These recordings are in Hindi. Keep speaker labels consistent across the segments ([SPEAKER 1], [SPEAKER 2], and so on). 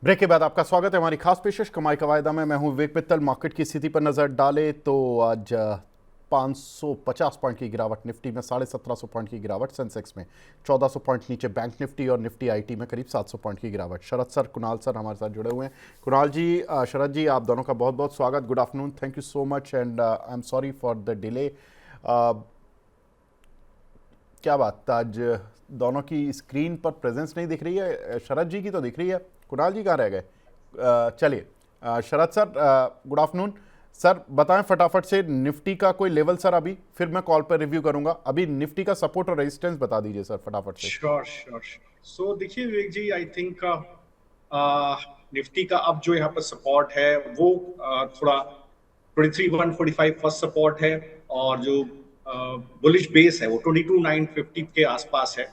[SPEAKER 1] ब्रेक के बाद आपका स्वागत है हमारी खास पेशकश कमाई का वायदा में। मैं हूं विवेक मित्तल। मार्केट की स्थिति पर नजर डाले तो आज 550 पॉइंट की गिरावट, निफ्टी में 1750 पॉइंट की गिरावट, सेंसेक्स में 1400 पॉइंट नीचे बैंक निफ्टी और निफ्टी आईटी में करीब 700 पॉइंट की गिरावट। शरद सर, कुणाल सर हमारे साथ जुड़े हुए हैं। कुणाल जी, शरद जी, आप दोनों का बहुत बहुत स्वागत। Good afternoon, thank you so much and I am sorry for the delay. क्या बात, आज दोनों की स्क्रीन पर प्रेजेंस नहीं दिख रही है। शरद जी की तो दिख रही है, कुणाल जी कहाँ रह गए? चलिए, शरद सर, गुड आफ्टरनून सर। बताएं फटाफट से निफ्टी का कोई लेवल सर, अभी फिर मैं कॉल पर रिव्यू करूंगा। अभी निफ्टी का सपोर्ट और रेजिस्टेंस बता दीजिए सर फटाफट से।
[SPEAKER 2] Sure sure sure. सो देखिए विवेक जी, आई थिंक निफ्टी का अब जो यहाँ पर सपोर्ट है वो थोड़ा 23,145 फर्स्ट सपोर्ट है, और जो बुलिश बेस है वो 22,950 के आसपास है।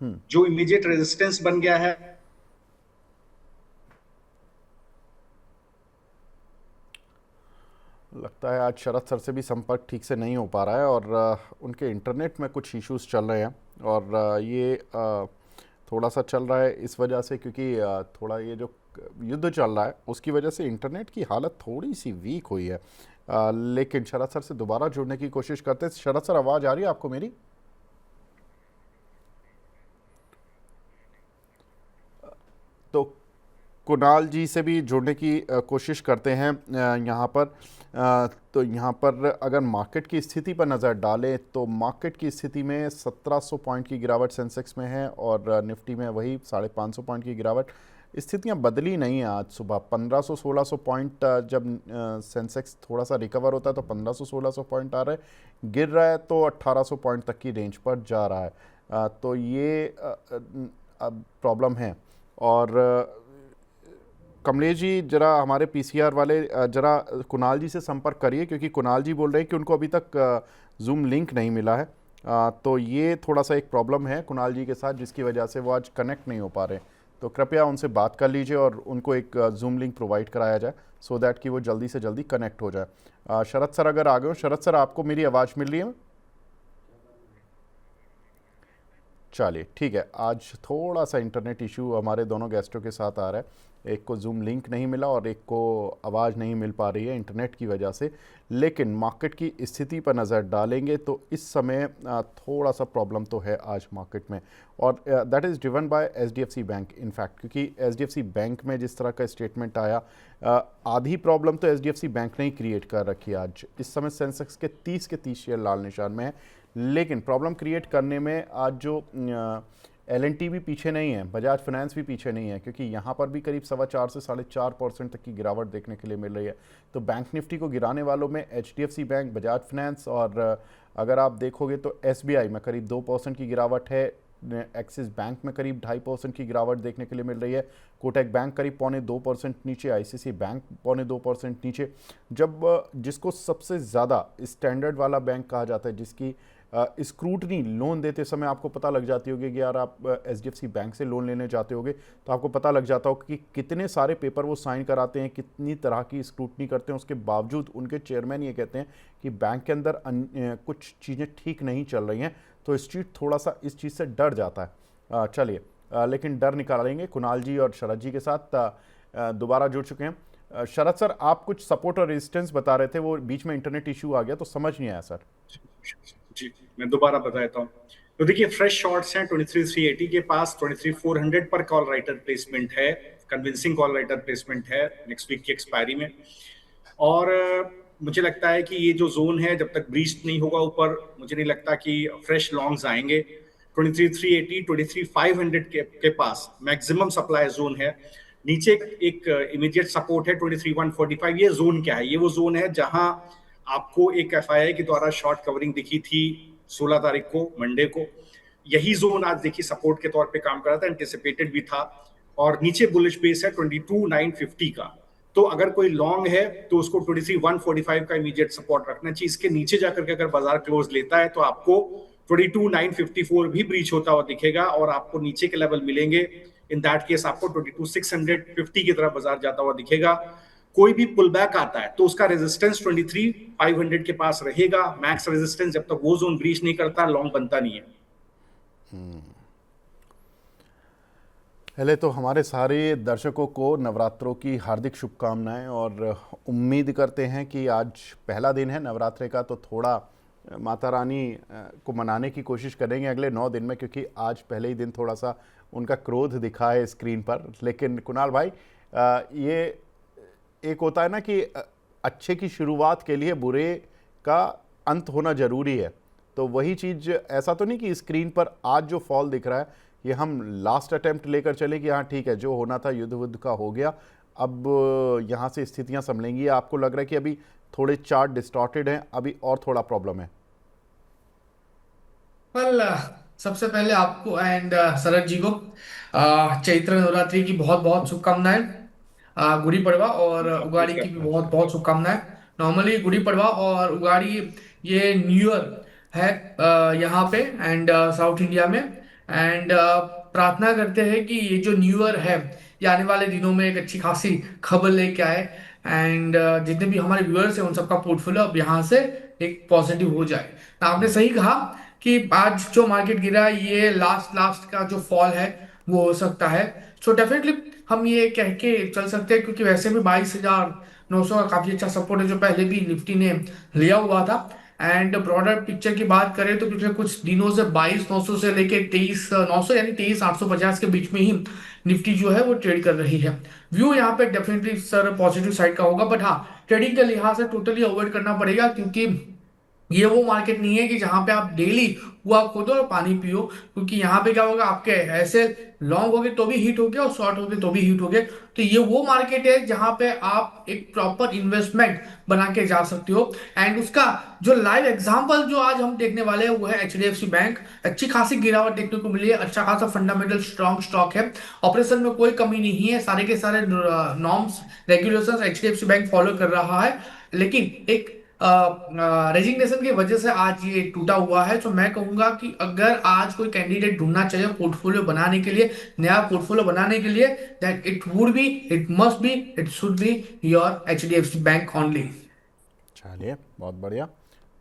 [SPEAKER 2] जो इमीडिएट रेजिस्टेंस बन गया है,
[SPEAKER 1] लगता है आज शरद सर से भी संपर्क ठीक से नहीं हो पा रहा है और उनके इंटरनेट में कुछ इश्यूज चल रहे हैं और ये थोड़ा सा चल रहा है इस वजह से, क्योंकि थोड़ा ये जो युद्ध चल रहा है उसकी वजह से इंटरनेट की हालत थोड़ी सी वीक हुई है। लेकिन शरद सर से दोबारा जुड़ने की कोशिश करते हैं। शरद सर, आवाज़ आ रही है आपको मेरी? तो कुणाल जी से भी जुड़ने की कोशिश करते हैं यहाँ पर। तो यहाँ पर अगर मार्केट की स्थिति पर नज़र डालें तो मार्केट की स्थिति में 1700 पॉइंट की गिरावट सेंसेक्स में है और निफ्टी में वही 550 पॉइंट की गिरावट। स्थितियाँ बदली नहीं हैं। आज सुबह 1500-1600 पॉइंट, जब सेंसेक्स थोड़ा सा रिकवर होता है तो 1500-1600 पॉइंट आ रहा है, गिर रहा है तो 1800 पॉइंट तक की रेंज पर जा रहा है। तो ये प्रॉब्लम है। और कमलेश जी, जरा हमारे पीसीआर वाले जरा कुणाल जी से संपर्क करिए, क्योंकि कुणाल जी बोल रहे हैं कि उनको अभी तक जूम लिंक नहीं मिला है। तो ये थोड़ा सा एक प्रॉब्लम है कुणाल जी के साथ, जिसकी वजह से वो आज कनेक्ट नहीं हो पा रहे हैं। तो कृपया उनसे बात कर लीजिए और उनको एक जूम लिंक प्रोवाइड कराया जाए सो दैट कि वो जल्दी से जल्दी कनेक्ट हो जाए। शरद सर अगर आ गए हो। शरद सर, आपको मेरी आवाज़ मिल रही है? चलिए ठीक है। आज थोड़ा सा इंटरनेट इशू हमारे दोनों गेस्टों के साथ आ रहा है। एक को जूम लिंक नहीं मिला और एक को आवाज़ नहीं मिल पा रही है इंटरनेट की वजह से। लेकिन मार्केट की स्थिति पर नज़र डालेंगे तो इस समय थोड़ा सा प्रॉब्लम तो है आज मार्केट में, और that is driven by HDFC bank in fact, क्योंकि एचडीएफसी बैंक में जिस तरह का स्टेटमेंट आया, आधी प्रॉब्लम तो एचडीएफसी बैंक ने ही क्रिएट कर रखी है। आज इस समय सेंसेक्स के 30 शेयर लाल निशान में है, लेकिन प्रॉब्लम क्रिएट करने में आज जो एल&टी भी पीछे नहीं है, बजाज फाइनेंस भी पीछे नहीं है, क्योंकि यहाँ पर भी करीब 4.25 से 4.5% तक की गिरावट देखने के लिए मिल रही है। तो बैंक निफ्टी को गिराने वालों में एचडीएफसी बैंक, बजाज फाइनेंस और अगर आप देखोगे तो एसबीआई में करीब 2% की गिरावट है, एक्सिस बैंक में करीब 2.5% की गिरावट देखने के लिए मिल रही है, कोटक बैंक करीब 0.25% नीचे, आईसीआईसीआई बैंक 0.2% नीचे। जब जिसको सबसे ज़्यादा स्टैंडर्ड वाला बैंक कहा जाता है, जिसकी स्क्रूटनी लोन देते समय आपको पता लग जाती होगी कि यार आप एचडीएफसी बैंक से लोन लेने जाते होगे तो आपको पता लग जाता होगा कि कितने सारे पेपर वो साइन कराते हैं, कितनी तरह की स्क्रूटनी करते हैं। उसके बावजूद उनके चेयरमैन ये कहते हैं कि बैंक के अंदर कुछ चीज़ें ठीक नहीं चल रही हैं, तो स्ट्रीट थोड़ा सा इस चीज़ से डर जाता है। चलिए, लेकिन डर निकालेंगे। कुणाल जी और शरद जी के साथ दोबारा जुड़ चुके हैं। शरद सर, आप कुछ सपोर्ट और रेजिस्टेंस बता रहे थे, वो बीच में इंटरनेट इशू आ गया तो समझ नहीं आया सर।
[SPEAKER 2] जी मैं दोबारा बता देता हूँ। तो देखिए फ्रेश शॉर्ट्स हैं 23,380 के पास, 23,400 पर कॉल राइटर प्लेसमेंट है, कन्विंसिंग कॉल राइटर प्लेसमेंट है नेक्स्ट वीक की एक्सपायरी में। और मुझे लगता है कि ये जो जोन है जब तक ब्रीच नहीं होगा ऊपर, मुझे नहीं लगता कि फ्रेश लॉन्ग्स आएंगे। 23,380 23,500 के पास मैक्सिमम सप्लाई जोन है। नीचे एक इमीडिएट सपोर्ट है 23,145। ये जोन क्या है? ये वो जोन है जहां आपको एक एफआईआई के द्वारा शॉर्ट कवरिंग दिखी थी 16 तारीख को, मंडे को। यही जोन आज देखिए सपोर्ट के तौर पे काम कर रहा था, एंटिसिपेटेड भी था। और नीचे बुलिश बेस है 22,950 का। तो अगर कोई लॉन्ग है तो उसको 23,145 का इमीडिएट सपोर्ट रखना चाहिए। इसके नीचे जाकर के अगर बाजार क्लोज लेता है तो आपको 22,954 भी ब्रीच होता हुआ दिखेगा और आपको नीचे के लेवल मिलेंगे। इन दैट केस आपको 22,650 की तरफ बाजार जाता हुआ दिखेगा। कोई भी पुल बैक आता है तो उसका रेजिस्टेंस 23,500 के पास रहेगा। मैक्स रेजिस्टेंस जब तक वो जोन ब्रीच नहीं करता, लॉन्ग बनता नहीं है।
[SPEAKER 1] पहले तो हमारे सारे दर्शकों को नवरात्रों की हार्दिक शुभकामनाएं, और उम्मीद करते हैं कि आज पहला दिन है नवरात्रे का, तो थोड़ा माता रानी को मनाने की कोशिश करेंगे अगले 9 दिन में, क्योंकि आज पहले ही दिन थोड़ा सा उनका क्रोध दिखा है स्क्रीन पर। लेकिन कुणाल भाई, ये एक होता है ना कि अच्छे की शुरुआत के लिए बुरे का अंत होना ज़रूरी है। तो वही चीज़, ऐसा तो नहीं कि स्क्रीन पर आज जो फॉल दिख रहा है ये हम लास्ट अटेम्प्ट लेकर चले कि हाँ ठीक है, जो होना था युद्ध वुद्ध का हो गया, अब यहाँ से स्थितियाँ संभलेंगी? आपको लग रहा है कि अभी थोड़े चार्ट डिस्टॉर्टेड हैं, अभी और थोड़ा प्रॉब्लम है?
[SPEAKER 3] वेल, सबसे पहले आपको एंड शरद जी को चैत्र नवरात्रि की बहुत बहुत शुभकामनाएं। गुड़ी पड़वा और उगाड़ी की भी बहुत बहुत शुभकामनाएं। नॉर्मली गुड़ी पड़वा और उगाड़ी ये न्यू ईयर है यहाँ पे एंड साउथ इंडिया में। एंड प्रार्थना करते हैं कि ये जो न्यू ईयर है ये आने वाले दिनों में एक अच्छी खासी खबर लेके आए। एंड जितने भी हमारे व्यूअर्स हैं उन सबका पोर्टफोलियो अब यहाँ से एक पॉजिटिव हो जाए। तो आपने सही कहा कि आज जो मार्केट गिरा ये लास्ट लास्ट का जो फॉल है वो हो सकता है। सो डेफिनेटली हम ये कह के चल सकते हैं, क्योंकि वैसे भी 22,900 का काफी अच्छा सपोर्ट है जो पहले भी निफ्टी ने लिया हुआ था। एंड ब्रॉडर पिक्चर की बात करें तो पिछले कुछ दिनों से 22,900 से लेके 23,900 यानी 23,850 के बीच में ही निफ्टी जो है वो ट्रेड कर रही है। व्यू यहाँ पे डेफिनेटली सर पॉजिटिव साइड का होगा, बट हाँ ट्रेडिंग के लिहाज से टोटली अवॉइड करना पड़ेगा, क्योंकि ये वो मार्केट नहीं है कि जहां पे आप डेली कुआ खोदो और पानी पियो। क्योंकि यहाँ पे क्या होगा, आपके ऐसे लॉन्ग हो गए तो भी हिट हो गया और शॉर्ट हो गए तो भी हिट हो गए। तो ये वो मार्केट है जहां पे आप एक प्रॉपर इन्वेस्टमेंट बना के जा सकते हो। एंड उसका जो लाइव एग्जांपल जो आज हम देखने वाले हैं वो है एचडीएफसी बैंक। अच्छी खासी गिरावट देखने को मिली है, अच्छा खासा फंडामेंटल स्ट्रॉन्ग स्टॉक है, ऑपरेशन में कोई कमी नहीं है, सारे के सारे norms regulations HDFC bank follow कर रहा है। लेकिन एक रेजिग्नेशन की वजह से आज ये टूटा हुआ है। तो मैं कहूंगा कि अगर आज कोई कैंडिडेट ढूंढना चाहिए पोर्टफोलियो बनाने के लिए, नया पोर्टफोलियो बनाने के लिए, that it would be, it must be, it should be your HDFC bank only.
[SPEAKER 1] चलिए, बहुत बढ़िया।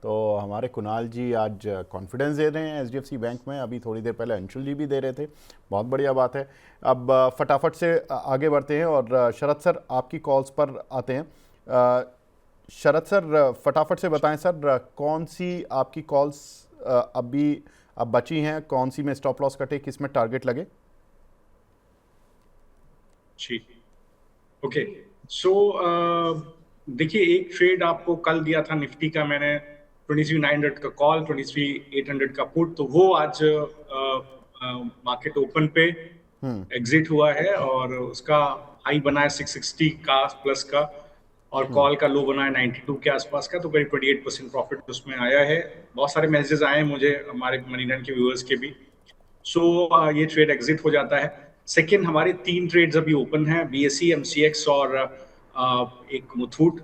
[SPEAKER 1] तो हमारे कुणाल जी आज कॉन्फिडेंस दे रहे हैं एचडीएफसी बैंक में, अभी थोड़ी देर पहले अंशुल जी भी दे रहे थे, बहुत बढ़िया बात है। अब फटाफट से आगे बढ़ते हैं और शरद सर आपकी कॉल्स पर आते हैं। शरद सर, फटाफट से बताएं सर, कौन सी आपकी कॉल्स अभी अब बची हैं, कौन सी में स्टॉप लॉस कटे, किस में टारगेट लगे?
[SPEAKER 2] जी, ओके। सो देखिए, एक ट्रेड आपको कल दिया था निफ्टी का मैंने, 23,900 का कॉल, 23,800 का पुट, तो वो आज मार्केट ओपन पे एग्जिट हुआ है और उसका हाई बना है 660 का प्लस का, और कॉल का लो बना है 92 के आसपास का, तो करीब 28% प्रॉफिट उसमें आया है। बहुत सारे मैसेजेस आए हैं मुझे हमारे मनीरन के व्यूअर्स के भी। सो ये ट्रेड एग्जिट हो जाता है। सेकेंड, हमारे 3 ट्रेड्स अभी ओपन हैं, बीएसई, एमसीएक्स और एक मुथूट।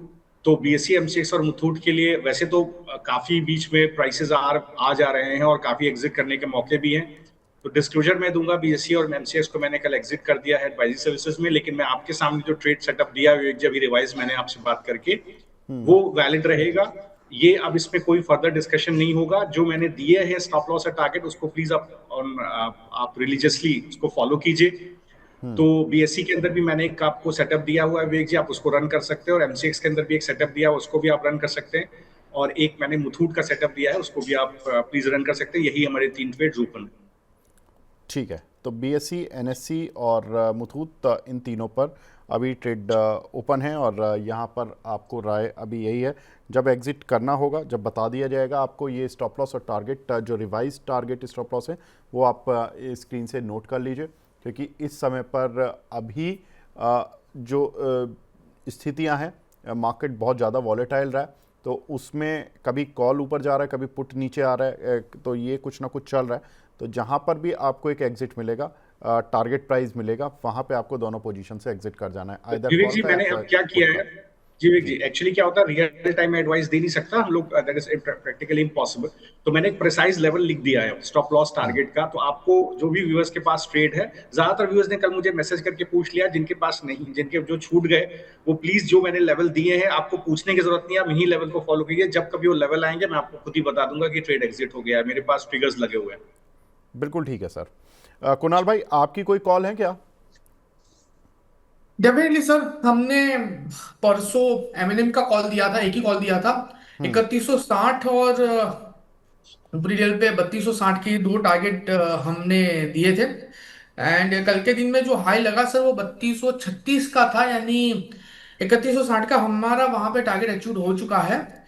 [SPEAKER 2] तो बीएसई, एमसीएक्स और मुथूट के लिए वैसे तो काफी बीच में प्राइसेस आ जा रहे हैं और काफी एग्जिट करने के मौके भी हैं। तो डिस्क्लोजर मैं दूंगा, बीएसई और एमसीएक्स को मैंने कल एग्जिट कर दिया है एडवाइजरी सर्विसेज में, लेकिन मैं आपके सामने जो ट्रेड सेटअप दिया जब रिवाइज मैंने आपसे बात करके, वो वैलिड रहेगा। ये अब इसमें कोई फर्दर डिस्कशन नहीं होगा। जो मैंने दिए हैं स्टॉप लॉस और टारगेट, उसको प्लीज आप रिलीजियसली उसको फॉलो कीजिए। तो बीएससी के अंदर भी मैंने एक आपको सेटअप दिया हुआ है विवेक जी, आप उसको रन कर सकते हो, और एमसीएक्स के अंदर भी एक सेटअप दिया है, उसको भी आप रन कर सकते हैं, और एक मैंने मुथूट का सेटअप दिया है, उसको भी आप प्लीज रन कर सकते हैं। यही हमारे 3 ट्रेड्स ओपन।
[SPEAKER 1] ठीक है, तो बीएसई, एनएससी और मुथूट, इन तीनों पर अभी ट्रेड ओपन है, और यहाँ पर आपको राय अभी यही है, जब एग्जिट करना होगा, जब बता दिया जाएगा आपको ये स्टॉप लॉस और टारगेट, जो रिवाइज टारगेट स्टॉप लॉस है वो आप स्क्रीन से नोट कर लीजिए, क्योंकि इस समय पर अभी जो स्थितियां हैं, मार्केट बहुत ज़्यादा वॉलेटाइल रहा है, तो उसमें कभी कॉल ऊपर जा रहा है, कभी पुट नीचे आ रहा है, तो ये कुछ ना कुछ चल रहा है। तो जहाँ पर भी आपको एक एग्जिट मिलेगा, टारगेट प्राइस मिलेगा, वहाँ पे आपको दोनों पोजीशन से एग्जिट कर जाना है।
[SPEAKER 2] विवेक जी, मैंने अब क्या किया है जी विवेक जी, एक्चुअली क्या होता है, रियल टाइम में एडवाइस दे नहीं सकता हम लोग, दैट इज प्रैक्टिकली इम्पॉसिबल। तो मैंने एक प्रिसाइज लेवल लिख दिया है स्टॉप लॉस टारगेट का। तो आपको जो भी व्यूअर्स के पास ट्रेड है, ज्यादातर व्यूअर्स ने कल मुझे मैसेज करके पूछ लिया, जिनके पास नहीं, जिनके जो छूट गए, वो प्लीज जो मैंने लेवल दिए हैं, आपको पूछने की जरूरत नहीं है, आप यही लेवल को फॉलो कीजिए। जब कभी वो लेवल आएंगे मैं आपको खुद ही बता दूंगा कि ट्रेड एग्जिट हो गया है, मेरे पास ट्रिगर्स लगे हुए हैं।
[SPEAKER 1] बिल्कुल ठीक है सर। कुणाल भाई, आपकी कोई कॉल है क्या?
[SPEAKER 3] डेफिनेटली सर, हमने परसों एमएनएम का कॉल दिया था, एक ही कॉल दिया था,
[SPEAKER 1] हम्म।
[SPEAKER 3] 3160, और ब्रिलियल पे 3260 की दो टारगेट हमने दिए थे। एंड कल के दिन में जो हाई लगा सर वो 3236 का था, यानी 3160 का हमारा वहां पे टारगेट अचीव हो चुका है।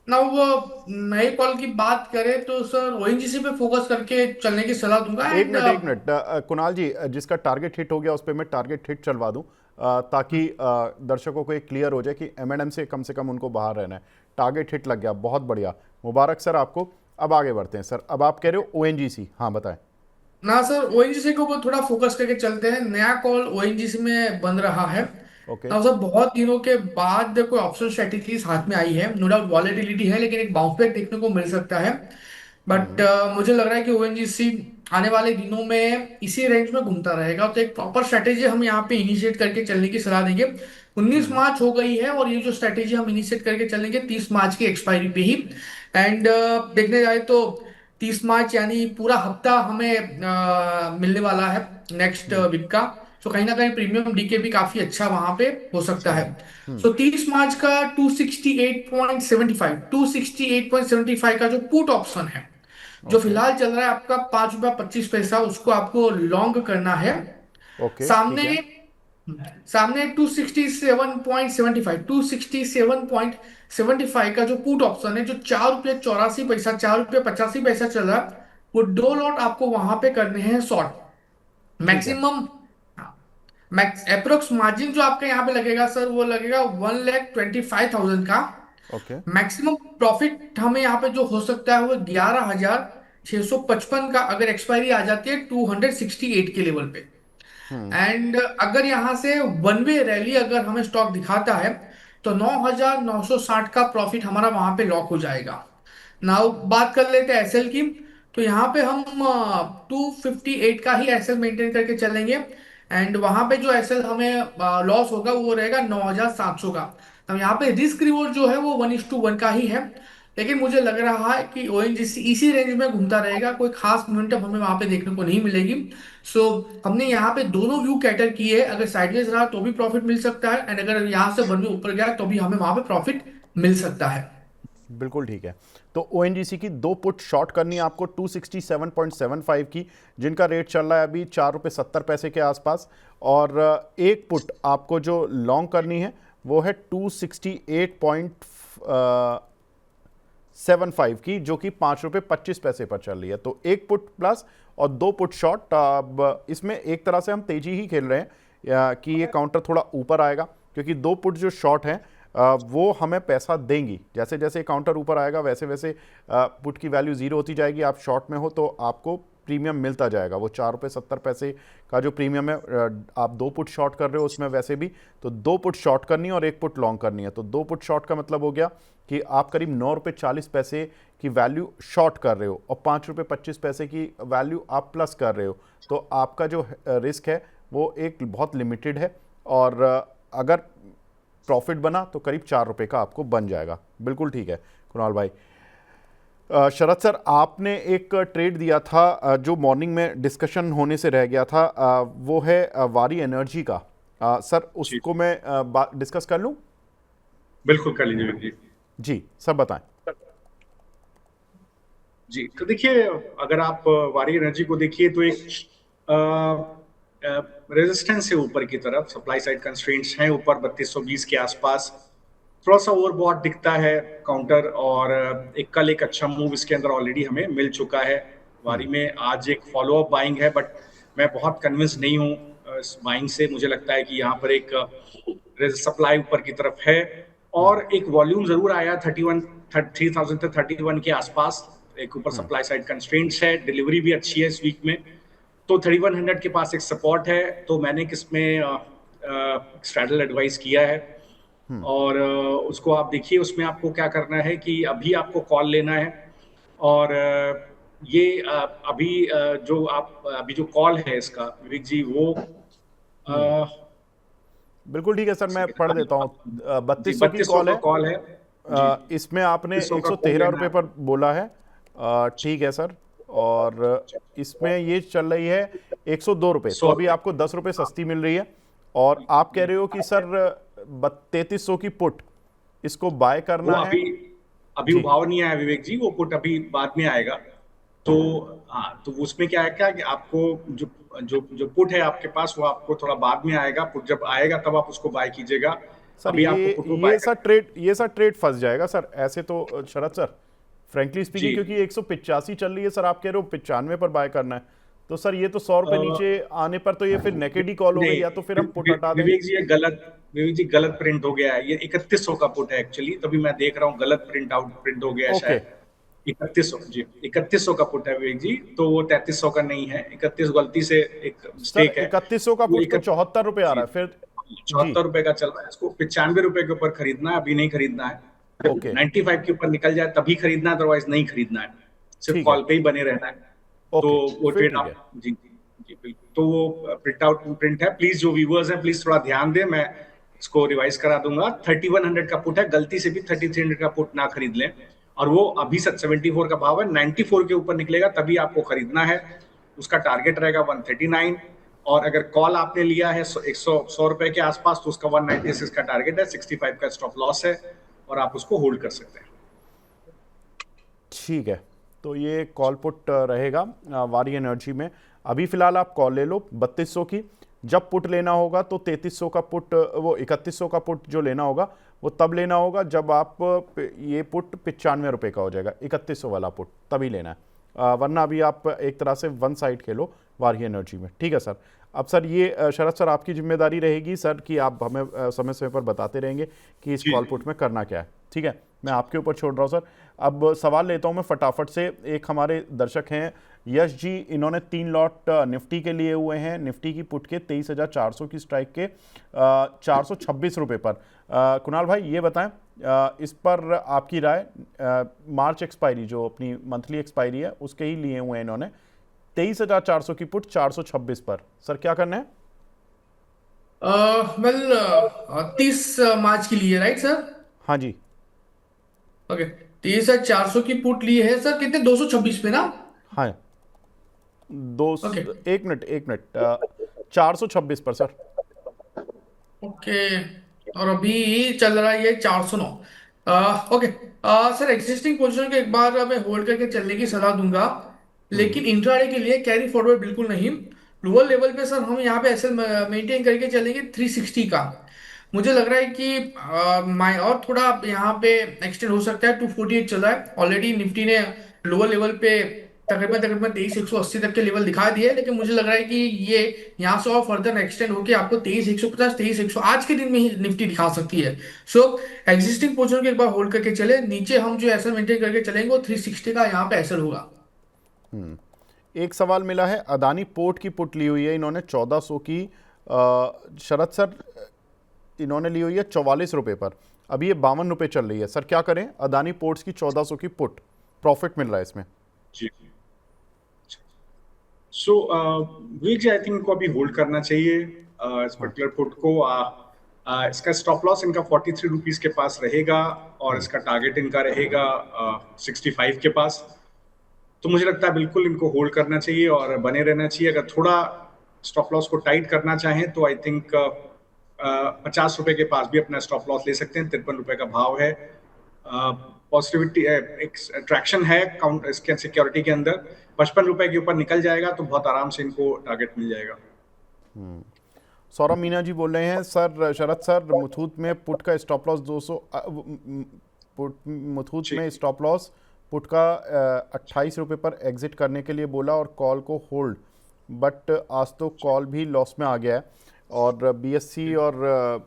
[SPEAKER 3] ना वो नए कॉल की बात करें तो सर ओएनजीसी पे फोकस करके चलने की सलाह दूंगा।
[SPEAKER 1] एक
[SPEAKER 3] एंड
[SPEAKER 1] मिनट एक मिनट, कुणाल जी, जिसका टारगेट हिट हो गया उस पर मैं टारगेट हिट चलवा दूं, ताकि दर्शकों को एक क्लियर हो जाए कि एमएनएम से कम उनको बाहर रहना है। टारगेट हिट लग गया, बहुत बढ़िया, मुबारक सर आपको। अब आगे बढ़ते हैं सर, अब आप कह रहे हो ओएनजीसी, हाँ बताएं।
[SPEAKER 3] ना सर, ओएनजीसी के ऊपर थोड़ा फोकस करके चलते हैं। नया कॉल ओएनजीसी में बन रहा है
[SPEAKER 1] ओके।
[SPEAKER 3] ना सर, बहुत दिनों के बाद कोई ऑप्शन स्ट्रेटेजी हाथ में आई है। नो डाउट वॉलेटिलिटी है, लेकिन एक बाउंस बैक देखने को मिल सकता है। बट मुझे लग रहा है कि ओएनजीसी आने वाले दिनों में इसी रेंज में घूमता रहेगा। तो एक प्रॉपर स्ट्रेटेजी हम यहाँ पे इनिशिएट करके चलने की सलाह देंगे। 19 मार्च हो गई है और ये जो स्ट्रेटेजी हम इनिशिएट करके चलेंगे 30 मार्च की एक्सपायरी पे ही। एंड देखने जाए तो 30 मार्च यानी पूरा हफ्ता हमें मिलने वाला है नेक्स्ट वीक का। तो कहीं ना कहीं प्रीमियम डीके भी काफी अच्छा वहां पे हो सकता है। सो 30 मार्च का 268.75, 268.75 का जो पुट ऑप्शन है, जो
[SPEAKER 1] ओके।
[SPEAKER 3] फिलहाल चल रहा है आपका 5 रुपया 25 पैसा, उसको आपको लॉन्ग करना है।
[SPEAKER 1] ओके ठीक
[SPEAKER 3] सामने
[SPEAKER 1] है।
[SPEAKER 3] सामने 267.75, 267.75 का जो पुट ऑप्शन है, जो 4 रुपये 84 पैसा, 4 रुपये 85 पैसा चल रहा है, वो दो लॉट आपको वहां पे करने हैं शॉर्ट
[SPEAKER 1] ठीक है।
[SPEAKER 3] मैक्सिमम। मैक्स अप्रोक्स मार्जिन जो आपका यहाँ पे लगेगा सर, वो लगेगा 1,25,000 का।
[SPEAKER 1] ओके।
[SPEAKER 3] मैक्सिमम प्रॉफिट हमें यहाँ पे जो हो सकता है वो 11,655 का, अगर एक्सपायरी आ जाती है 268 के लेवल पे। एंड अगर यहाँ से वन वे रैली अगर हमें स्टॉक दिखाता है तो 9,960 का प्रॉफिट हमारा वहां पे लॉक हो जाएगा। नाउ बात कर लेते हैं एसएल की। तो यहाँ पे हम 258 का ही एसएल मेंटेन करके चलेंगे। एंड वहां पे जो एसएल हमें लॉस होगा वो रहेगा 9,700 का। अब यहाँ पे रिस्क रिवॉर्ड जो है वो 1:1 का ही है। लेकिन मुझे लग रहा है कि ओएनजीसी इसी रेंज में घूमता रहेगा, कोई खास मोमेंटम हमें वहां पे देखने को नहीं मिलेगी। सो हमने यहाँ पे दोनों व्यू कैटर किए है। अगर साइडवेज रहा तो भी प्रॉफिट मिल सकता है, एंड अगर यहाँ से वन वे ऊपर गया तो भी हमें वहां पे प्रॉफिट मिल सकता है।
[SPEAKER 1] बिल्कुल ठीक है। तो ओएनजीसी की दो पुट शॉर्ट करनी है आपको 267.75 की, जिनका रेट चल रहा है अभी 4 रुपये 70 पैसे के आसपास। और एक पुट आपको जो लॉन्ग करनी है वो है 268.75 की, जो कि 5 रुपये 25 पैसे पर चल रही है। तो एक पुट प्लस और दो पुट शॉर्ट। अब इसमें एक तरह से हम तेजी ही खेल रहे हैं कि ये काउंटर थोड़ा ऊपर आएगा, क्योंकि दो पुट जो शॉर्ट हैं वो हमें पैसा देंगी। जैसे जैसे काउंटर ऊपर आएगा वैसे वैसे पुट की वैल्यू ज़ीरो होती जाएगी। आप शॉर्ट में हो तो आपको प्रीमियम मिलता जाएगा। वो 4 रुपये 70 पैसे का जो प्रीमियम है, आप दो पुट शॉर्ट कर रहे हो उसमें वैसे भी, तो दो पुट शॉर्ट करनी है और एक पुट लॉन्ग करनी है। तो दो पुट शॉर्ट का मतलब हो गया कि आप करीब 9 रुपये 40 पैसे की वैल्यू शॉर्ट कर रहे हो और 5 रुपये 25 पैसे की वैल्यू आप प्लस कर रहे हो। तो आपका जो रिस्क है वो एक बहुत लिमिटेड है, और अगर प्रॉफिट बना तो करीब 4 रुपये का आपको बन जाएगा। बिल्कुल ठीक है कुणाल भाई। शरद सर, आपने एक ट्रेड दिया था जो मॉर्निंग में डिस्कशन होने से रह गया था, वो है वारी एनर्जी का। सर
[SPEAKER 2] जी
[SPEAKER 1] उसको मैं डिस्कस कर लूं?
[SPEAKER 2] बिल्कुल कर लीजिए विवेक जी।
[SPEAKER 1] जी सर बताएं।
[SPEAKER 2] जी तो देखिए, अगर आप वारी एनर्जी को देखिए तो एक रेजिस्टेंस है ऊपर की तरफ, सप्लाई साइड कंस्ट्रेंट्स हैं ऊपर 3220 के आसपास। थोड़ा सा ओवरबॉट दिखता है काउंटर, और एक कल एक अच्छा मूव इसके अंदर ऑलरेडी हमें मिल चुका है। वारी में आज एक फॉलो अप बाइंग है, बट मैं बहुत कन्विंस नहीं हूँ इस बाइंग से। मुझे लगता है कि यहाँ पर एक सप्लाई ऊपर की तरफ है, और एक वॉल्यूम जरूर आया 3000 से 31 के आसपास। एक ऊपर सप्लाई साइड कंस्ट्रेंट्स है, डिलीवरी भी अच्छी है इस वीक में। तो 3100 के पास एक सपोर्ट है, तो मैंने किसमें स्ट्रैडल एडवाइस किया है। और उसको आप देखिए, उसमें आपको क्या करना है कि अभी आपको कॉल लेना है। और ये अभी जो कॉल है इसका विवेक जी, वो
[SPEAKER 1] बिल्कुल ठीक है सर, मैं पढ़ देता हूँ।
[SPEAKER 2] जी
[SPEAKER 1] 3200 की
[SPEAKER 2] 3200
[SPEAKER 1] कॉल
[SPEAKER 2] का
[SPEAKER 1] है।
[SPEAKER 2] कॉल है जी।
[SPEAKER 1] इसमें आपने
[SPEAKER 2] 3200 का कॉल
[SPEAKER 1] 113
[SPEAKER 2] लेना
[SPEAKER 1] रुपये
[SPEAKER 2] है।
[SPEAKER 1] पर बोला है। ठीक है सर। और इसमें ये चल रही है 102 रुपये, तो
[SPEAKER 2] 100
[SPEAKER 1] अभी
[SPEAKER 2] रुपये।
[SPEAKER 1] आपको 10 रुपये सस्ती मिल रही है। और आप कह रहे हो कि सर 3300 की पुट इसको बाय
[SPEAKER 2] वो
[SPEAKER 1] करना है।
[SPEAKER 2] अभी
[SPEAKER 1] जी
[SPEAKER 2] उभाव नहीं आया विवेक जी, वो पुट अभी बाद में आएगा। तो हाँ, तो उसमें क्या है, क्या कि आपको जो जो जो पुट है आपके पास, वो आपको थोड़ा बाद में आएगा। पुट जब आएगा तब आप उसको बाय कीजिएगा।
[SPEAKER 1] सर,
[SPEAKER 2] अभी आपको पुट को बाय
[SPEAKER 1] ये सा ट्रेड फंस जाएगा सर ऐसे तो शरद सर, फ्रेंकली
[SPEAKER 2] जी।
[SPEAKER 1] स्पीकिंग, क्योंकि 185 चल रही है सर, आप कह रहे हो 95 पर बाय करना है, तो सर ये तो 100 रुपए नीचे आने पर तो ये फिर नेकेड ही कॉल हो गई,
[SPEAKER 2] नहीं,
[SPEAKER 1] या तो फिर हम पुट हटा दें।
[SPEAKER 2] विवेक जी गलत प्रिंट हो गया है। ये 3100 का पुट है एक्चुअली, तभी मैं देख रहा हूँ गलत प्रिंट हो गया है
[SPEAKER 1] ओके,
[SPEAKER 2] शायद। 3100 जी, 3100 का पुट है विवेक जी, तो वो 3300 का नहीं है। 31 गलती से एक
[SPEAKER 1] सर
[SPEAKER 2] मिस्टेक है।
[SPEAKER 1] 3100 का
[SPEAKER 2] वो
[SPEAKER 1] पुट तो 74 रुपए आ
[SPEAKER 2] जी,
[SPEAKER 1] रहा है फिर। जी
[SPEAKER 2] 74 रुपए का चल रहा है। इसको 95 रुपए के ऊपर खरीदना है, अभी नहीं खरीदना है। जब
[SPEAKER 1] ओके
[SPEAKER 2] 95 के ऊपर निकल जाए तभी खरीदना है, अदरवाइज नहीं खरीदना है। सिर्फ
[SPEAKER 1] ठीक है,
[SPEAKER 2] कॉल पे ही बने रहना है। तो
[SPEAKER 1] ओके
[SPEAKER 2] वो
[SPEAKER 1] फिर
[SPEAKER 2] ट्रेड
[SPEAKER 1] ठीक है।
[SPEAKER 2] आप जी जी जी बिल्कुल। तो वो प्रिंट है। प्लीज जो व्यूअर्स हैं प्लीज थोड़ा ध्यान दें, मैं इसको रिवाइज करा दूंगा। 3100 का पुट है, गलती से भी 3300 का पुट ना खरीद लें। और वो अभी 74 का भाव है, 94 के ऊपर निकलेगा तभी आपको खरीदना है। उसका टारगेट रहेगा 139। और अगर कॉल आपने लिया है 100 रुपए के आसपास, तो उसका 196 का टारगेट है, 65 का स्टॉप लॉस है, और आप उसको होल्ड कर सकते हैं।
[SPEAKER 1] ठीक है, तो ये कॉल पुट रहेगा वारी एनर्जी में। अभी फिलहाल आप कॉल ले लो 3200 की, जब पुट लेना होगा तो 3300 का पुट, वो 3100 का पुट जो लेना होगा वो तब लेना होगा जब आप ये पुट 95 रुपये का हो जाएगा, 3100 वाला पुट तभी लेना है। वरना अभी आप एक तरह से वन साइड खेलो वारी एनर्जी में। ठीक है सर। अब सर ये शरद सर आपकी जिम्मेदारी रहेगी सर कि आप हमें समय समय पर बताते रहेंगे कि इस
[SPEAKER 2] जी
[SPEAKER 1] कॉल पुट में करना क्या है। ठीक है, मैं आपके ऊपर छोड़ रहा हूँ सर। अब सवाल लेता हूँ मैं फटाफट से। एक हमारे दर्शक हैं यश जी, इन्होंने 3 लॉट निफ्टी के लिए हुए हैं, निफ्टी की पुट के 23,400 की स्ट्राइक के 426 रुपये पर। कुणाल भाई ये बताएं इस पर आपकी राय। मार्च एक्सपायरी जो अपनी मंथली एक्सपायरी है उसके ही लिए हुए हैं इन्होंने, 23,400 की पुट 426 पर। सर क्या करना है?
[SPEAKER 3] वेल 30 मार्च के लिए, राइट सर?
[SPEAKER 1] हाँ जी।
[SPEAKER 3] ओके, 30,400 की पुट ली है सर, कितने? 226 पे ना?
[SPEAKER 1] हाँ, दो,
[SPEAKER 3] ओके।
[SPEAKER 1] एक मिनट 426 पर सर।
[SPEAKER 3] ओके, और अभी चल रहा है ये 409। ओके सर, एग्जिस्टिंग पोजीशन के एक बार मैं होल्ड करके चलने की सलाह दूंगा, लेकिन इंट्राडे के लिए कैरी फॉरवर्ड बिल्कुल नहीं। लोअर लेवल पे सर हम यहाँ पे एसएल मेंटेन करके चलेंगे 360 का। मुझे लग रहा है कि और थोड़ा यहाँ पे एक्सटेंड हो सकता है। 248 चल रहा है ऑलरेडी, निफ्टी ने लोअर लेवल पे तकरीबन तकरीबन 23,180 तक के लेवल दिखा दिए, लेकिन मुझे लग रहा है कि ये यहाँ से और फर्दर एक्सटेंड होकर आपको 23,150 23,100 आज के दिन में ही निफ्टी दिखा सकती है। सो एग्जिस्टिंग पोजीशन को एक बार होल्ड करके चले, नीचे हम जो एसएल मेंटेन करके चलेंगे वो 360 का यहाँ पे एसएल होगा।
[SPEAKER 1] एक सवाल मिला है, अदानी पोर्ट की पुट ली हुई है इन्होंने 1400 की। शरद सर इन्होंने ली हुई है 44 रुपये पर, अभी ये 52 रुपये चल रही है। सर क्या करें? अदानी पोर्ट्स की 1400 की पुट, प्रॉफिट मिल रहा है इसमें।
[SPEAKER 2] जी। सो विवेक जी, आई थिंक इनको अभी होल्ड करना चाहिए इस
[SPEAKER 1] हाँ।
[SPEAKER 2] पर्टिकुलर पुट को। इसका स्टॉप लॉस इनका 43 रुपीज के पास रहेगा, और इसका टारगेट इनका रहेगा 65 के पास। तो मुझे लगता है बिल्कुल इनको होल्ड करना चाहिए और बने रहना चाहिए। अगर थोड़ा स्टॉप लॉस को टाइट करना चाहें तो आई थिंक 50 रुपए के पास भी अपना स्टॉप लॉस ले सकते हैं। 53 रुपए का भाव है। पॉजिटिविटी एक ट्रैक्शन है काउंट इसके सिक्योरिटी के अंदर। 55 रुपए के ऊपर निकल जाएगा तो बहुत आराम से इनको टारगेट मिल जाएगा।
[SPEAKER 1] सौरभ मीना जी बोल रहे हैं सर, शरद सर मुथूट में पुट का स्टॉप लॉस 200, मुथूट में स्टॉप लॉस पुट का 28 रुपये पर एग्जिट करने के लिए बोला और कॉल को होल्ड, बट आज तो कॉल भी लॉस में आ गया है। और बीएससी और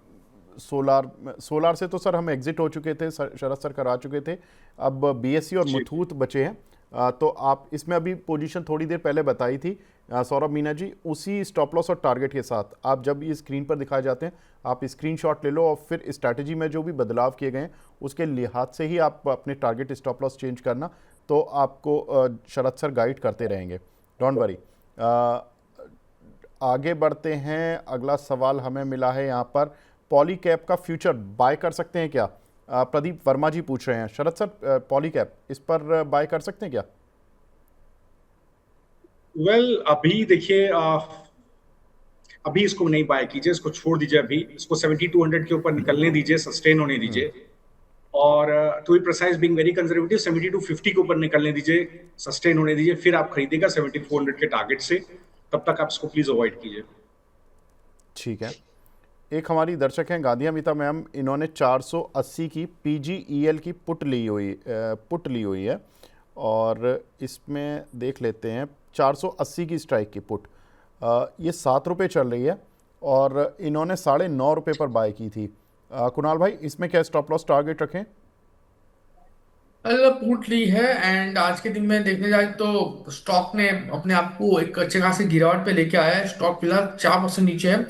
[SPEAKER 1] सोलार से तो सर हम एग्जिट हो चुके थे, शरद सर करा चुके थे। अब बीएससी और मुथूट बचे हैं। तो आप इसमें अभी पोजीशन थोड़ी देर पहले बताई थी सौरभ मीना जी, उसी स्टॉप लॉस और टारगेट के साथ आप जब ये स्क्रीन पर दिखाए जाते हैं आप स्क्रीनशॉट ले लो, और फिर स्ट्रैटेजी में जो भी बदलाव किए गए हैं उसके लिहाज से ही आप अपने टारगेट स्टॉप लॉस चेंज करना, तो आपको शरद सर गाइड करते रहेंगे, डोंट वरी। आगे बढ़ते हैं। अगला सवाल हमें मिला है यहाँ पर, पॉलीकैब का फ्यूचर बाय कर सकते हैं क्या? प्रदीप वर्मा जी पूछ रहे हैं। शरद सर पॉलीकैब इस पर बाय कर सकते हैं क्या?
[SPEAKER 2] वेल अभी देखिए अभी इसको नहीं बाय कीजिए, इसको छोड़ दीजिए, अभी इसको 7200 के ऊपर निकलने दीजिए, सस्टेन होने दीजिए, और to be precise being very conservative 7250 के ऊपर निकलने दीजिए, सस्टेन होने दीजिए, फिर आप खरीदेगा 7400 के टारगेट से। तब तक आप इसको प्लीज अवॉइड कीजिए।
[SPEAKER 1] ठीक है। एक हमारी दर्शक हैं गांधी अमिता मैम, इन्होंने 480 की PGEL की पुट ली हुई है, और इसमें देख लेते हैं 480 की स्ट्राइक की पुट, ये 7 रुपये चल रही है और इन्होंने 9.5 रुपये पर बाय की थी। कुणाल भाई, इसमें क्या स्टॉप लॉस टारगेट रखें?
[SPEAKER 3] पुट ली है, एंड आज के दिन में देखने जाए तो स्टॉक ने अपने आप को एक अच्छे खासी गिरावट पे लेके आया है। स्टॉक फिलहाल 4% नीचे है,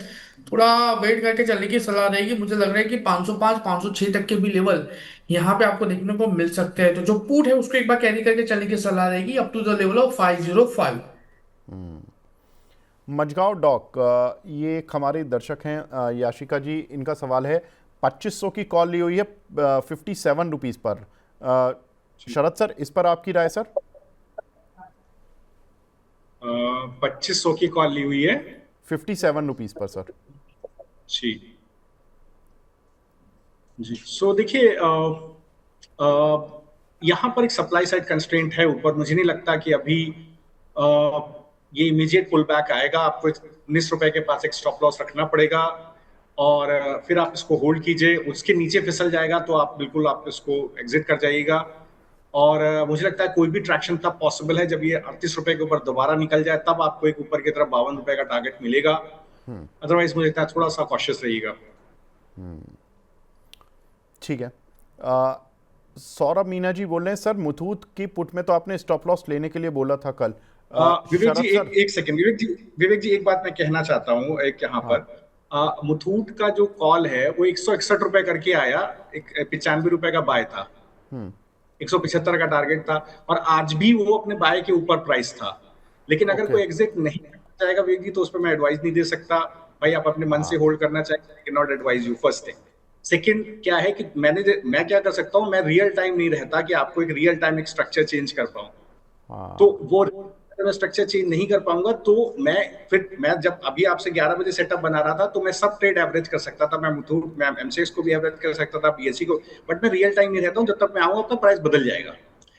[SPEAKER 3] थोड़ा वेट करके चलने की सलाह रहेगी। मुझे लग रहा है कि 505 506 तक के भी लेवल यहाँ पे आपको देखने को मिल सकते हैं। तो जो पुट है उसको एक बार कैरी करके चलने की सलाह रहेगी up to the level of 505।
[SPEAKER 1] Mazagon dock, ये एक हमारे दर्शक हैं याशिका जी, इनका सवाल है 2500 की कॉल ली हुई है 57 रुपीज़ पर। शरद सर, इस पर आपकी राय सर?
[SPEAKER 2] 2500 की कॉल ली हुई है
[SPEAKER 1] 57 रुपीज़ पर सर।
[SPEAKER 2] जी जी। सो देखिए, यहाँ पर एक सप्लाई साइड कंस्ट्रेंट है ऊपर। मुझे नहीं लगता कि अभी ये इमीडिएट पुल बैक आएगा। आपको 19 रुपए के पास एक स्टॉप लॉस रखना पड़ेगा, और फिर आप इसको होल्ड कीजिए। उसके नीचे फिसल जाएगा तो आप बिल्कुल आप इसको एग्जिट कर जाइएगा। और मुझे लगता है कोई भी ट्रैक्शन तब पॉसिबल है जब ये 38 रुपए के ऊपर दोबारा निकल जाए, तब आपको एक ऊपर की तरफ 52 रुपए का टारगेट मिलेगा। अदरवाइज मुझे लगता है थोड़ा सा कॉशियस रहिएगा।
[SPEAKER 1] ठीक है। सौरभ मीना जी बोल रहे हैं, सर मुथूट की पुट में तो आपने स्टॉप लॉस लेने के लिए बोला था कल।
[SPEAKER 2] विवेक जी,
[SPEAKER 1] शरद सर,
[SPEAKER 2] एक सेकंड। विवेक जी एक बात मैं कहना चाहता हूँ एक यहाँ पर। मुथूट का जो कॉल है वो 161 रुपए करके आया, 95 रुपए का बाय था, 175 का टारगेट था, और आज भी वो अपने बाय के ऊपर प्राइस था। लेकिन अगर कोई एग्जिट नहीं जाएगा विवेक जी, तो उस पर मैं एडवाइस नहीं दे सकता। भाई आप अपने मन से होल्ड करना चाहिए, I can not advise you, first thing. Second क्या है कि मैं क्या कर सकता हूँ, मैं रियल टाइम नहीं रहता कि आपको एक रियल टाइम एक स्ट्रक्चर चेंज कर पाऊं। तो वो मैं स्ट्रक्चर चेंज नहीं कर पाऊंगा, तो मैं जब अभी आपसे 11 बजे सेटअप बना रहा था तो मैं सब ट्रेड एवरेज कर सकता था। मैं मुथूट, मैं एमसीएक्स को भी एवरेज कर सकता था, बीएससी को, बट मैं रियल टाइम नहीं रहता हूँ। जब तक मैं आऊंगा तब प्राइस बदल जाएगा।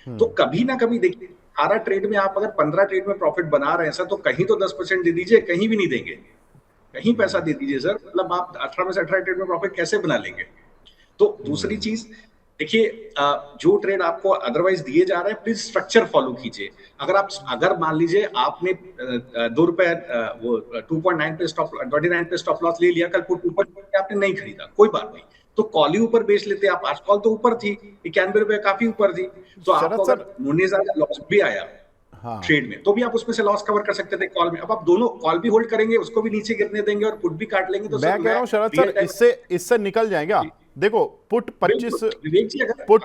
[SPEAKER 2] तो कभी ना कभी देखिए, 18 ट्रेड में आप अगर 15 ट्रेड में प्रॉफिट बना रहे हैं सर, तो कहीं तो 10% दे दीजिए, कहीं भी नहीं देंगे, कहीं पैसा दे दीजिए सर। मतलब आप 18 में से 18 ट्रेड में प्रॉफिट कैसे बना लेंगे? तो दूसरी चीज देखिए, जो ट्रेड आपको अदरवाइज दिए जा रहे हैं, प्लीज स्ट्रक्चर फॉलो कीजिए। अगर मान लीजिए आपने 2 रुपए वो 2.9 पे स्टॉप 29 पे स्टॉप लॉस ले लिया, कल पुट ऊपर आपने नहीं खरीदा, कोई बात नहीं, तो कॉल ही ऊपर बेच लेते आप। आज कॉल तो ऊपर थी, 91 रुपए काफी ऊपर थी, तो आपको अगर 19,000 का लॉस भी आया ट्रेड में, तो भी आप उसमें से लॉस कवर कर सकते थे कॉल में। अब आप दोनों कॉल भी होल्ड करेंगे, उसको भी नीचे गिरने देंगे और पुट भी काट लेंगे, तो
[SPEAKER 1] मैं कह रहा हूं शरद सर, इससे निकल जाएगा। देखो पुट 25 पुट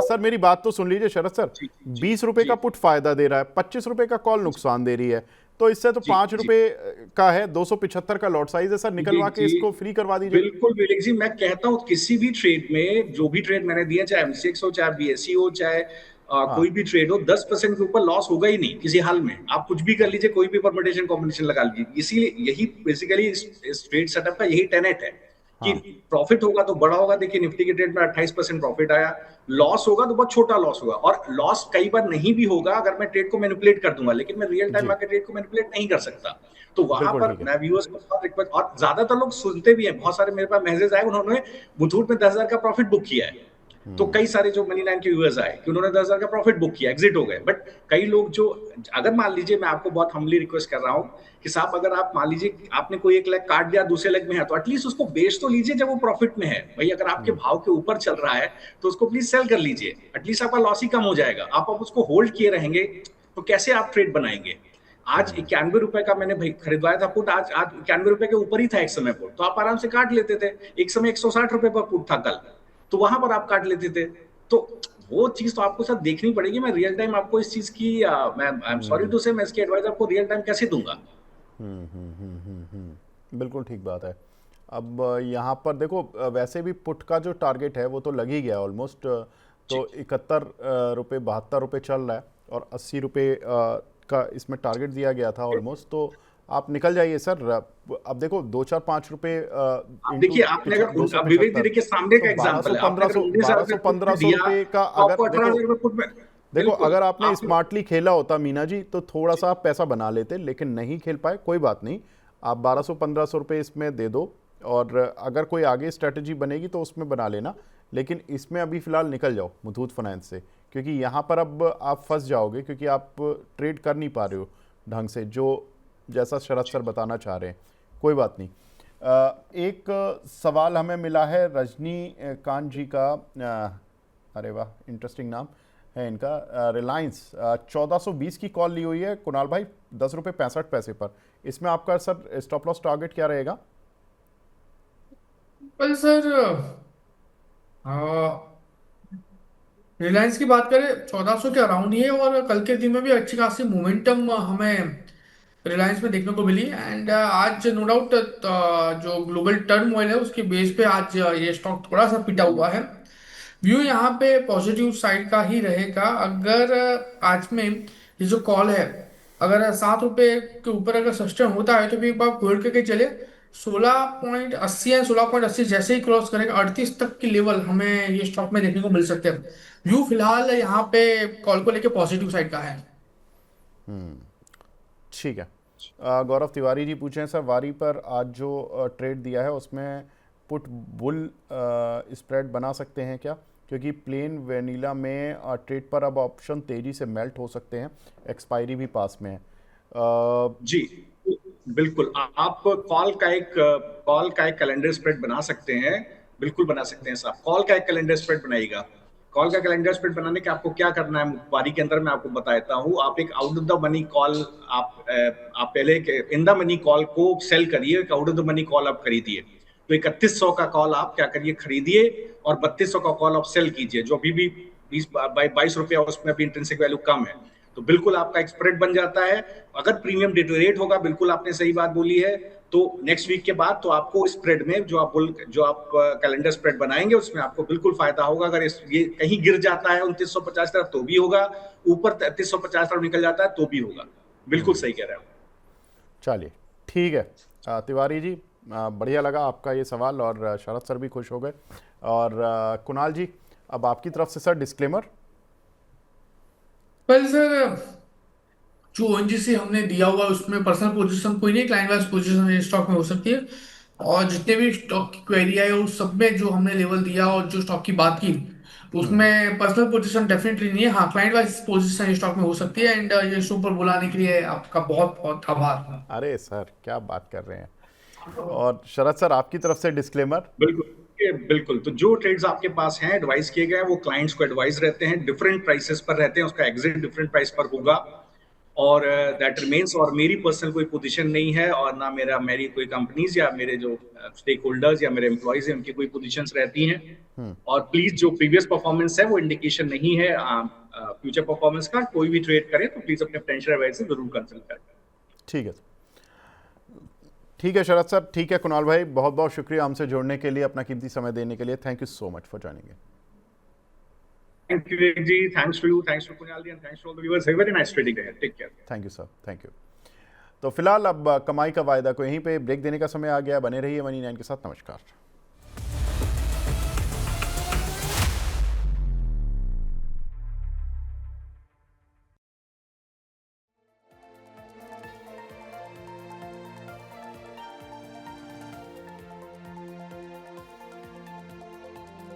[SPEAKER 1] सर मेरी बात तो सुन लीजिए शरद सर, 20 रुपए का पुट फायदा दे रहा है, 25 रुपए का कॉल नुकसान दे रही है, तो इससे तो 5 रुपए का है, 275 का लॉट साइज है सर, निकलवा के इसको फ्री करवा दीजिए।
[SPEAKER 2] बिल्कुल विवेक जी, मैं कहता हूँ किसी भी ट्रेड में, जो भी ट्रेड मैंने दिया, चाहे एमसीएक्स हो, चाहे बीएससी हो, चाहे कोई भी ट्रेड हो, 10% के ऊपर लॉस होगा ही नहीं किसी हाल में। आप कुछ भी कर लीजिए, कोई भी परम्यूटेशन कॉम्बिनेशन लगा लीजिए। इसीलिए यही बेसिकली इस ट्रेड सेटअप का यही टेनेट है कि प्रॉफिट होगा तो बड़ा होगा। देखिए निफ्टी के ट्रेड में 28% प्रॉफिट आया, लॉस होगा तो बहुत छोटा लॉस होगा, और लॉस कई बार नहीं भी होगा अगर मैं ट्रेड को मैनिपुलेट कर दूंगा, लेकिन मैं रियल टाइम मार्केट ट्रेड को मैनिपुलेट नहीं कर सकता। तो वहां पर मैं व्यूअर्स को बहुत रिक्वेस्ट, और ज्यादातर लोग सुनते भी हैं, बहुत सारे मेरे पास मैसेज आए, उन्होंने मुथूट में 10,000 का प्रॉफिट बुक किया है। तो कई सारे जो मनी लाइन के व्यूअर्स आए कि उन्होंने 10,000 का प्रॉफिट बुक किया, एग्जिट हो गए। बट कई लोग जो, अगर मान लीजिए, मैं आपको बहुत हम्बली रिक्वेस्ट कर रहा हूं कि साहब, अगर आप मान लीजिए आपने कोई एक लेग काट दिया, दूसरे लेग में है, तो एटलीस्ट उसको बेच तो लीजिए जब वो प्रॉफिट में है। भाई अगर आपके भाव के ऊपर चल रहा है तो उसको प्लीज सेल कर लीजिए, एटलीस्ट आपका लॉस ही कम हो जाएगा। आप उसको होल्ड किए रहेंगे तो कैसे आप ट्रेड बनाएंगे? आज 91 रुपए का मैंने भाई खरीदवाया था पुट, आज 91 रुपए के ऊपर ही था एक समय पुट, तो आप आराम से काट लेते थे। एक समय 160 रुपए पर पुट था कल, तो वहां पर आप काट लेते थे। तो वो चीज तो आपको सब देखनी पड़ेगी। मैं रियल टाइम आपको इस चीज की मैं आई एम सॉरी टू से, मैं इसकी एडवाइस आपको रियल टाइम कैसे दूंगा?
[SPEAKER 1] बिल्कुल ठीक बात है। अब यहाँ पर देखो, वैसे भी पुट का जो टारगेट है वो तो लग ही गया ऑलमोस्ट, तो 71 रुपये 72 रुपये चल रहा है, और 80 रुपये का इसमें टारगेट दिया गया था ऑलमोस्ट, तो आप निकल जाइए सर। अब देखो 2-4-5 रुपए
[SPEAKER 2] आप देखिए, आपने अगर विवेक जी देखिए सामने का
[SPEAKER 1] तो
[SPEAKER 2] एग्जांपल है, आपने अगर
[SPEAKER 1] 1200-1500
[SPEAKER 2] दिया
[SPEAKER 1] रुपए का
[SPEAKER 2] तो आपको
[SPEAKER 1] अगर
[SPEAKER 2] 18,000 रुपए फुट में
[SPEAKER 1] देखो
[SPEAKER 2] बिल्कुल
[SPEAKER 1] अगर आपने
[SPEAKER 2] आप
[SPEAKER 1] स्मार्टली खेला होता मीना जी तो थोड़ा सा आप पैसा बना लेते, लेकिन नहीं खेल पाए, कोई बात नहीं। आप 1200-1500 रुपये इसमें दे दो और अगर कोई आगे स्ट्रेटजी बनेगी तो उसमें बना लेना, लेकिन इसमें अभी फ़िलहाल निकल जाओ मुथूट फाइनेंस से, क्योंकि यहाँ पर अब आप फंस जाओगे, क्योंकि आप ट्रेड कर नहीं पा रहे हो ढंग से, जो जैसा शरद सर बताना चाह रहे हैं। कोई बात नहीं। एक सवाल हमें मिला है रजनीकांत जी का, अरे वाह इंटरेस्टिंग नाम है इनका, रिलायंस 1420 की कॉल ली हुई है कुणाल भाई, 10 रुपये 65 पैसे पर। इसमें आपका सर स्टॉप लॉस टारगेट क्या रहेगा?
[SPEAKER 3] वेल सर, रिलायंस की बात करें 1400 के अराउंड ही है, और कल के दिन में भी अच्छी खासी मोमेंटम हमें रिलायंस में देखने को मिली। एंड आज नो डाउट जो ग्लोबल टर्मोइल है उसके बेस पे आज ये स्टॉक थोड़ा सा पिटा हुआ है। व्यू यहाँ पे पॉजिटिव साइड का ही रहेगा। अगर आज में ये जो कॉल है, अगर 7 रुपए के ऊपर अगर सस्टेन होता है तो भी एक बार होल्ड करके चले। 16.80 या 16.80 जैसे ही क्रॉस करेगा 38 तक की लेवल हमें ये स्टॉक में देखने को मिल सकते हैं। व्यू फिलहाल यहाँ पे कॉल को लेके पॉजिटिव साइड का है।
[SPEAKER 1] ठीक है। गौरव तिवारी जी पूछे हैं सर, वारी पर आज जो ट्रेड दिया है उसमें पुट बुल स्प्रेड बना सकते हैं क्या? क्योंकि प्लेन वेनिला में ट्रेड पर अब ऑप्शन तेजी से मेल्ट हो सकते हैं, एक्सपायरी भी पास में है।
[SPEAKER 2] जी बिल्कुल, आप कॉल का एक कैलेंडर स्प्रेड बना सकते हैं, बिल्कुल बना सकते हैं साहब। कॉल का एक कैलेंडर स्प्रेड बनाइएगा। कॉल का कैलेंडर स्प्रेड बनाने के आपको क्या करना है वारी के अंदर मैं आपको बता देता हूँ। आप एक out of the money call, आप पहले इन द मनी कॉल को सेल करिए, एक out of the money call आप खरीदिए। तो 3100 का कॉल आप क्या करिए, खरीदिए, और 3200 का कॉल आप सेल कीजिए, जो अभी भी 22 रुपया उसमें अभी इंट्रिंसिक वैल्यू कम है। तो बिल्कुल आपका एक स्प्रेड बन जाता है। अगर प्रीमियम डिटोरेट होगा, बिल्कुल आपने सही बात बोली है, तो नेक्स्ट वीक के बाद तो आपको स्प्रेड में जो आप कैलेंडर स्प्रेड बनाएंगे उसमें आपको बिल्कुल फायदा होगा। अगर ये कहीं गिर जाता है 2950 तरफ तो भी होगा, ऊपर 3350 तरफ निकल जाता है तो भी होगा। बिल्कुल सही कह रहे हो।
[SPEAKER 1] चलिए ठीक है तिवारी जी, बढ़िया लगा आपका ये सवाल, और शरद सर भी खुश हो गए। और कुणाल जी, अब आपकी तरफ से सर डिस्क्लेमर।
[SPEAKER 3] वेल सर, जो ओएनजीसी हमने दिया हुआ है उसमें पर्सनल पोजीशन कोई नहीं, क्लाइंट वाइज पोजीशन स्टॉक में हो सकती है। और जितने भी स्टॉक की क्वेरी आई उस सब में जो हमने लेवल दिया और जो स्टॉक की बात की उसमें पर्सनल पोजीशन डेफिनेटली नहीं है। हाँ, क्लाइंट वाइज पोजीशन स्टॉक में हो सकती है। एंड ये शो पर बुलाने के लिए आपका बहुत बहुत आभार।
[SPEAKER 1] अरे सर क्या बात कर रहे हैं। और शरद सर आपकी तरफ से डिस्क्लेमर।
[SPEAKER 2] बिल्कुल, तो जो ट्रेड्स आपके पास हैं एडवाइस किए गए वो क्लाइंट्स को एडवाइस रहते हैं, डिफरेंट प्राइसेस पर रहते हैं, उसका एग्जिट डिफरेंट प्राइस पर होगा, और दैट रिमेन्स। और मेरी पर्सनल कोई पोजीशन नहीं है, और ना मेरी कोई कंपनीज या मेरे जो स्टेक होल्डर्स या मेरे एम्प्लॉइज हैं उनकी कोई पोजीशंस रहती हैं। और प्लीज जो प्रीवियस परफॉर्मेंस है वो इंडिकेशन नहीं है फ्यूचर परफॉर्मेंस का। कोई भी ट्रेड करे तो प्लीज अपने फाइनेंशियल एडवाइजर से जरूर कंसल्ट करें।
[SPEAKER 1] ठीक है, ठीक है शरद सर, ठीक है कुणाल भाई, बहुत बहुत शुक्रिया हमसे जुड़ने के लिए, अपना कीमती समय देने के लिए। Thank you so much for joining in.
[SPEAKER 2] Thank you, Ji. Thanks to you. Thanks to Kunal ji, and thanks to all the viewers. Have a very nice trading day. Take care.
[SPEAKER 1] Thank you sir, thank you. तो फिलहाल अब कमाई का वायदा को यहीं पे ब्रेक देने का समय आ गया। बने रहिए मनी 9 के साथ। नमस्कार।